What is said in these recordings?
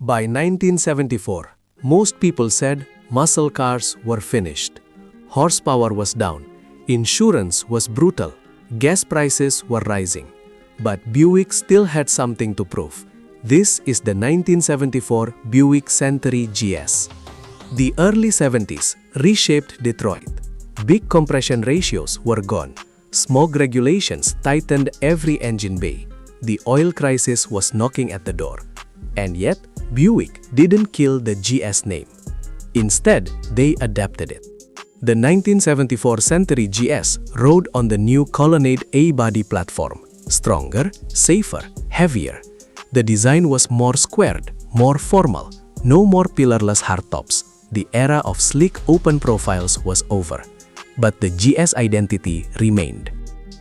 By 1974, most people said muscle cars were finished. Horsepower was down, insurance was brutal, gas prices were rising. But Buick still had something to prove. This is the 1974 Buick Century GS. The early 70s reshaped Detroit. Big compression ratios were gone. Smog regulations tightened every engine bay. The oil crisis was knocking at the door. And yet, Buick didn't kill the GS name. Instead, they adapted it. The 1974 Century GS rode on the new Colonnade A-body platform. Stronger, safer, heavier. The design was more squared, more formal. No more pillarless hardtops. The era of sleek open profiles was over. But the GS identity remained.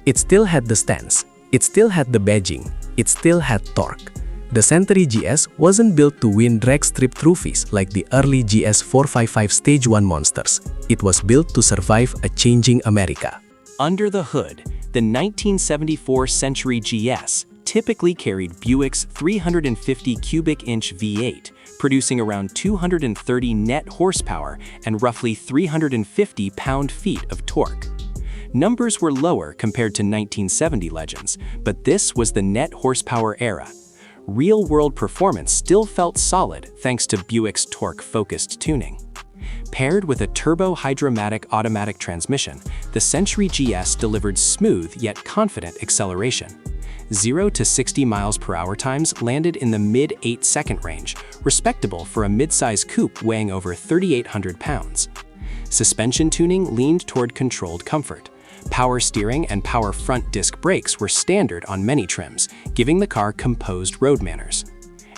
It still had the stance. It still had the badging. It still had torque. The Century GS wasn't built to win drag strip trophies like the early GS 455 Stage 1 monsters. It was built to survive a changing America. Under the hood, the 1974 Century GS typically carried Buick's 350 cubic inch V8, producing around 230 net horsepower and roughly 350 pound-feet of torque. Numbers were lower compared to 1970 legends, but this was the net horsepower era. Real-world performance still felt solid thanks to Buick's torque-focused tuning. Paired with a turbo-hydromatic automatic transmission, the Century GS delivered smooth yet confident acceleration. 0 to 60 miles per hour times landed in the mid-8-second range, respectable for a mid-size coupe weighing over 3,800 pounds. Suspension tuning leaned toward controlled comfort. Power steering and power front disc brakes were standard on many trims, giving the car composed road manners.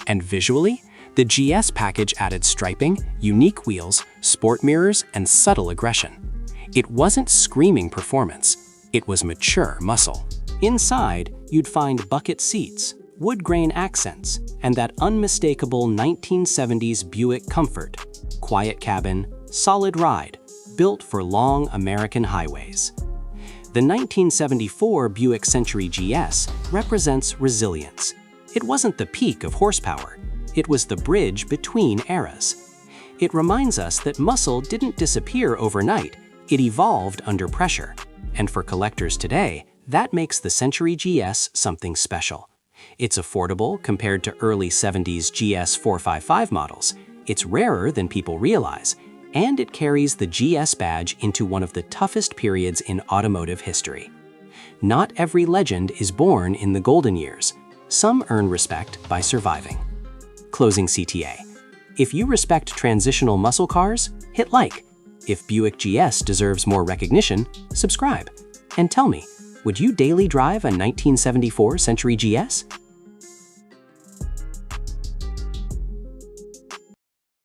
And visually, the GS package added striping, unique wheels, sport mirrors, and subtle aggression. It wasn't screaming performance, it was mature muscle. Inside, you'd find bucket seats, wood grain accents, and that unmistakable 1970s Buick comfort. Quiet cabin, solid ride, built for long American highways. The 1974 Buick Century GS represents resilience. It wasn't the peak of horsepower. It was the bridge between eras. It reminds us that muscle didn't disappear overnight. It evolved under pressure. And for collectors today, that makes the Century GS something special. It's affordable compared to early 70s GS 455 models. It's rarer than people realize. And it carries the GS badge into one of the toughest periods in automotive history. Not every legend is born in the golden years. Some earn respect by surviving. Closing CTA. If you respect transitional muscle cars, hit like. If Buick GS deserves more recognition, subscribe. And tell me, would you daily drive a 1974 Century GS?